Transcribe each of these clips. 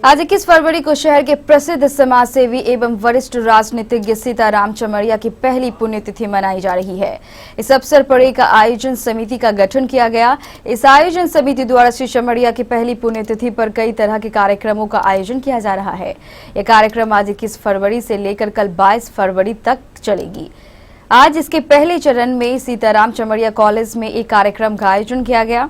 आज 21 फरवरी को शहर के प्रसिद्ध समाज सेवी एवं वरिष्ठ राजनीतिज्ञ सीताराम चमरिया की पहली पुण्यतिथि मनाई जा रही है। इस अवसर पर एक आयोजन समिति का गठन किया गया। इस आयोजन समिति द्वारा श्री चमरिया की पहली पुण्यतिथि पर कई तरह के कार्यक्रमों का आयोजन किया जा रहा है। यह कार्यक्रम आज 21 फरवरी से लेकर कल 22 फरवरी तक चलेगी। आज इसके पहले चरण में सीताराम चमरिया कॉलेज में एक कार्यक्रम का आयोजन किया गया।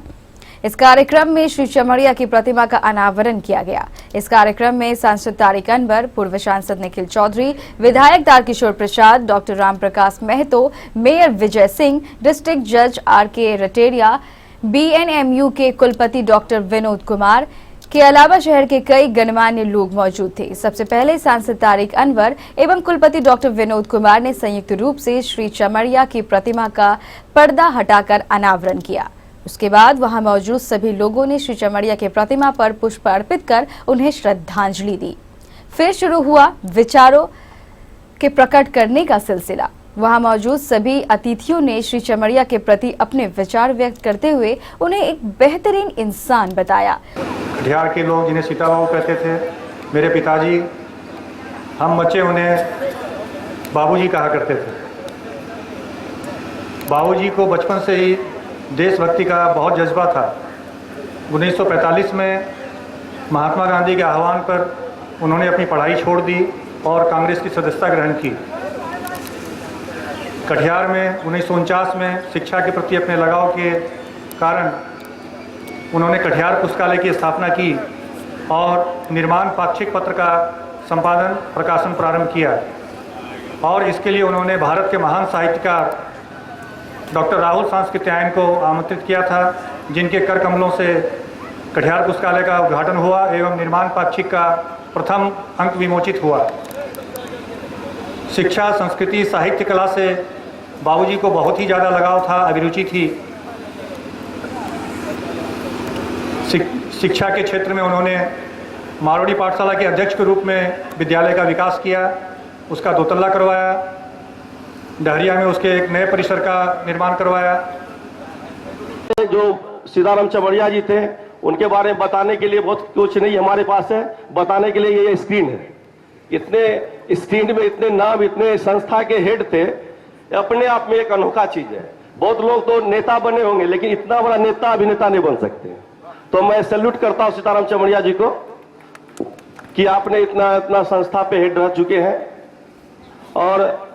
इस कार्यक्रम में श्री चमरिया की प्रतिमा का अनावरण किया गया। इस कार्यक्रम में सांसद तारिक अनवर, पूर्व सांसद निखिल चौधरी, विधायक Tarkishore Prasad, doctor Ram Prakash Mahato, mayor Vijay Singh, district जज आर.के. रटेरिया, बीएनएमयू के कुलपति डॉक्टर विनोद कुमार के अलावा शहर के कई गणमान्य लोग मौजूद थे। सबसे पहले सांसद तारिक अनवर एवं कुलपति डॉक्टर विनोद कुमार ने संयुक्त रूप से श्री चमरिया की प्रतिमा का पर्दा हटाकर अनावरण किया। उसके बाद वहां मौजूद सभी लोगों ने श्री चमरिया के प्रतिमा पर पुष्प अर्पित कर उन्हें श्रद्धांजलि दी। फिर शुरू हुआ विचारों के प्रकट करने का सिलसिला। वहां मौजूद सभी अतिथियों ने श्री चमरिया के प्रति अपने विचार व्यक्त करते हुए उन्हें एक बेहतरीन इंसान बताया। कटिहार के लोग जिन्हें सीता बाबू कहते थे, मेरे पिताजी, हम बच्चे उन्हें बाबूजी कहा करते थे। बाबूजी को बचपन से ही देशभक्ति का बहुत जज्बा था। 1945 में महात्मा गांधी के आह्वान पर उन्होंने अपनी पढ़ाई छोड़ दी और कांग्रेस की सदस्यता ग्रहण की। कटिहार में 1949 में शिक्षा के प्रति अपने लगाव के कारण उन्होंने कटिहार पुस्तकालय की स्थापना की और निर्माण पाक्षिक पत्र का संपादन प्रकाशन प्रारंभ किया और इसके लिए उन्होंने भारत के महान साहित्यकार डॉक्टर राहुल सांस्कृत्यायन को आमंत्रित किया था, जिनके कर कमलों से कटिहार पुस्तकालय का उद्घाटन हुआ एवं निर्माण पाक्षिक का प्रथम अंक विमोचित हुआ। शिक्षा, संस्कृति, साहित्य, कला से बाबूजी को बहुत ही ज़्यादा लगाव था, अभिरुचि थी। शिक्षा के क्षेत्र में उन्होंने मारोड़ी पाठशाला के अध्यक्ष के रूप में विद्यालय का विकास किया, उसका दोतल्ला करवाया। डहरिया में उसके एक नए परिसर का निर्माण करवाया। जो सीताराम चमरिया जी थे उनके बारे में बताने के लिए बहुत कुछ नहीं हमारे पास है। बताने के लिए ये स्क्रीन है। इतने स्क्रीन में इतने नाम, इतने संस्था के हेड थे, अपने आप में एक अनोखा चीज है। बहुत लोग तो नेता बने होंगे लेकिन इतना बड़ा नेता अभिनेता नहीं बन सकते। तो मैं सैल्यूट करता हूं सीताराम चमरिया जी को कि आपने इतना संस्था पे हेड रह चुके हैं। और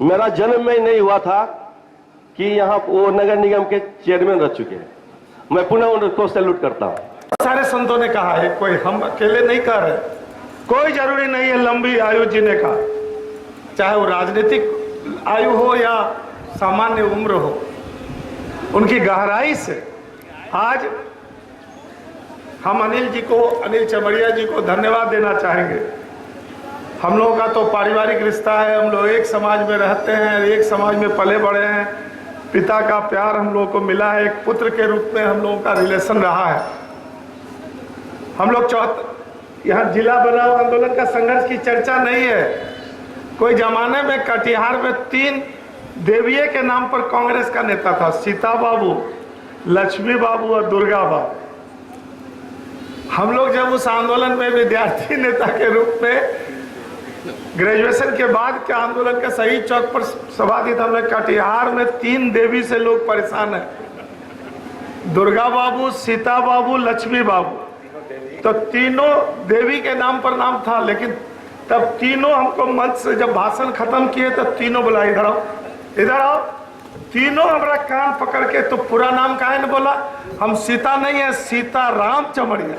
मेरा जन्म में नहीं हुआ था कि यहाँ वो नगर निगम के चेयरमैन रह चुके हैं। मैं पुनः उनको सैल्यूट करता हूँ। सारे संतों ने कहा है, कोई हम अकेले नहीं कर रहे। कोई जरूरी नहीं है लंबी आयु जीने का, चाहे वो राजनीतिक आयु हो या सामान्य उम्र हो। उनकी गहराई से आज हम अनिल चमरिया जी को धन्यवाद देना चाहेंगे। हम लोगों का तो पारिवारिक रिश्ता है, हम लोग एक समाज में रहते हैं, एक समाज में पले बड़े हैं। पिता का प्यार हम लोगों को मिला है, एक पुत्र के रूप में हम लोगों का रिलेशन रहा है। हम लोग यहाँ जिला बनाओ आंदोलन का संघर्ष की चर्चा नहीं है। कोई जमाने में कटिहार में 3 देविये के नाम पर कांग्रेस का नेता था, सीता बाबू, लक्ष्मी बाबू और दुर्गा बाबू। हम लोग जब उस आंदोलन में विद्यार्थी नेता के रूप में ग्रेजुएशन के बाद के आंदोलन के सही चौक पर सभा दी, हमने कटिहार में 3 देवी से लोग परेशान हैं, दुर्गा बाबू, सीता बाबू, लक्ष्मी बाबू। तो तीनों देवी के नाम पर नाम था, लेकिन तब तीनों हमको मंच से जब भाषण खत्म किए तो तीनों बोला इधर आओ, इधर आओ। तीनों हमारा कान पकड़ के, तो पूरा नाम काहे न बोला? हम सीता नहीं है, सीताराम चमरिया।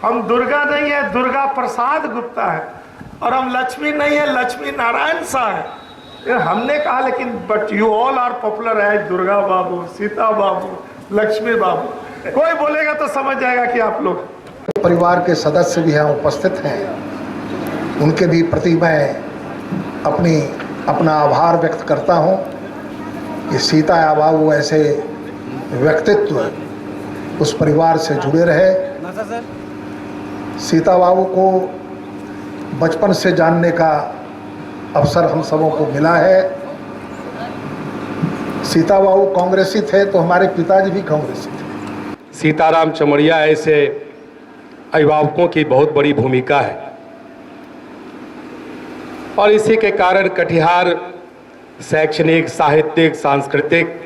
हम दुर्गा नहीं है, दुर्गा प्रसाद गुप्ता है। और हम लक्ष्मी नहीं है, लक्ष्मी नारायण शाह है। हमने कहा लेकिन but you all are popular है, दुर्गा बाबू, सीता बाबू, लक्ष्मी बाबू। कोई बोलेगा तो समझ जाएगा कि आप लोग। परिवार के सदस्य भी यहाँ उपस्थित हैं, उनके भी प्रति मैं अपना आभार व्यक्त करता हूँ कि सीता बाबू ऐसे व्यक्तित्व उस परिवार से जुड़े रहे। सीता बाबू को बचपन से जानने का अवसर हम सबों को मिला है। सीता बाबू कांग्रेसी थे तो हमारे पिताजी भी कांग्रेसी थे। सीताराम चमरिया ऐसे अभिभावकों की बहुत बड़ी भूमिका है और इसी के कारण कटिहार शैक्षणिक, साहित्यिक, सांस्कृतिक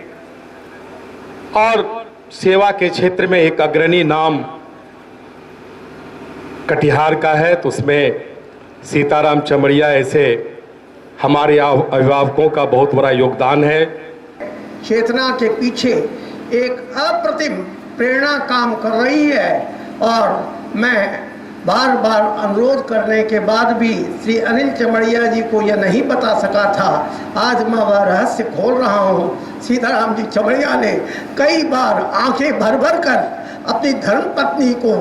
और सेवा के क्षेत्र में एक अग्रणी नाम कटिहार का है। तो उसमें सीताराम चमड़िया ऐसे हमारे अभिभावकों का बहुत बड़ा योगदान है। चेतना के पीछे एक अप्रतिम प्रेरणा काम कर रही है और मैं बार बार अनुरोध करने के बाद भी श्री अनिल चमड़िया जी को यह नहीं बता सका था। आज मैं वह रहस्य खोल रहा हूँ। सीताराम जी चमड़िया ने कई बार आंखें भर भर कर अपनी धर्मपत्नी को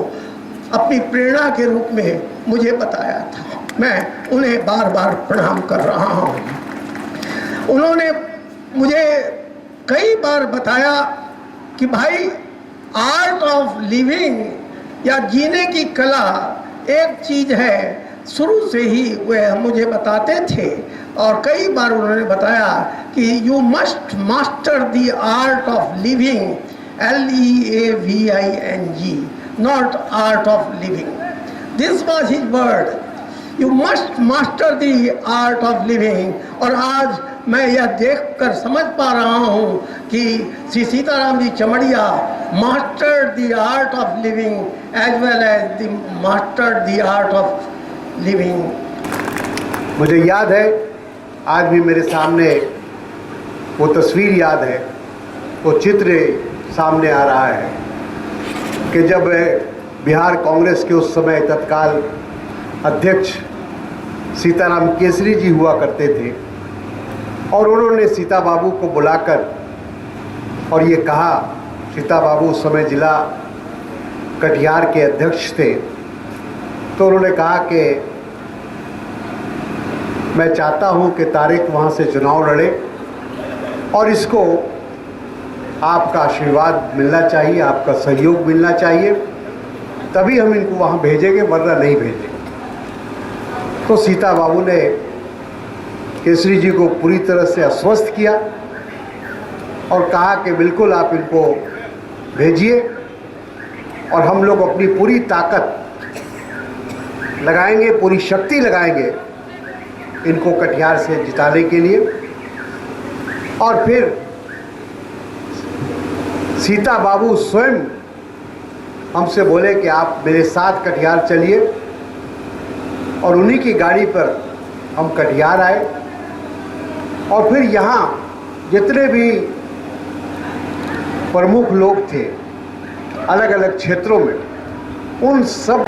अपनी प्रेरणा के रूप में मुझे बताया था। मैं उन्हें बार बार प्रणाम कर रहा हूँ। उन्होंने मुझे कई बार बताया कि भाई, आर्ट ऑफ लिविंग या जीने की कला एक चीज़ है। शुरू से ही वह मुझे बताते थे और कई बार उन्होंने बताया कि you must master the art of living, LEAVING, not art of living. This was his word, you must master the art of living. और आज मैं यह देखकर समझ पा रहा हूँ कि Shri Sitaram ji Chamaria mastered the art of living as well as the mastered the art of living. मुझे याद है, आज भी मेरे सामने वो तस्वीर याद है, वो चित्र सामने आ रहा है कि जब बिहार कांग्रेस के उस समय तत्काल अध्यक्ष सीताराम केसरी जी हुआ करते थे और उन्होंने सीता बाबू को बुलाकर और ये कहा, सीता बाबू उस समय जिला कटिहार के अध्यक्ष थे, तो उन्होंने कहा कि मैं चाहता हूं कि तारिक वहां से चुनाव लड़े और इसको आपका आशीर्वाद मिलना चाहिए, आपका सहयोग मिलना चाहिए, तभी हम इनको वहां भेजेंगे, वरना नहीं भेजेंगे। तो सीता बाबू ने केसरी जी को पूरी तरह से आश्वस्त किया और कहा कि बिल्कुल आप इनको भेजिए और हम लोग अपनी पूरी ताकत लगाएंगे, पूरी शक्ति लगाएंगे इनको कटिहार से जिताने के लिए। और फिर सीता बाबू स्वयं हमसे बोले कि आप मेरे साथ कटिहार चलिए और उन्हीं की गाड़ी पर हम कटिहार आए और फिर यहाँ जितने भी प्रमुख लोग थे अलग अलग क्षेत्रों में, उन सब,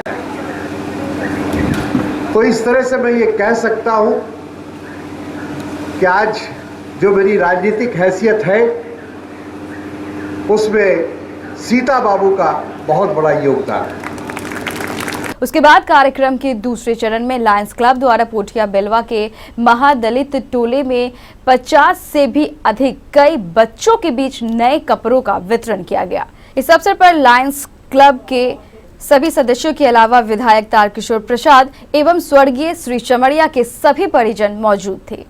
तो इस तरह से मैं ये कह सकता हूँ कि आज जो मेरी राजनीतिक हैसियत है उसमें सीता बाबू का बहुत बड़ा योगदान है। उसके बाद कार्यक्रम के दूसरे चरण में लायंस क्लब द्वारा पोठिया बेलवा के महादलित टोले में 50 से भी अधिक कई बच्चों के बीच नए कपड़ों का वितरण किया गया। इस अवसर पर लायंस क्लब के सभी सदस्यों के अलावा विधायक तारकिशोर प्रसाद एवं स्वर्गीय श्री चमड़िया के सभी परिजन मौजूद थे।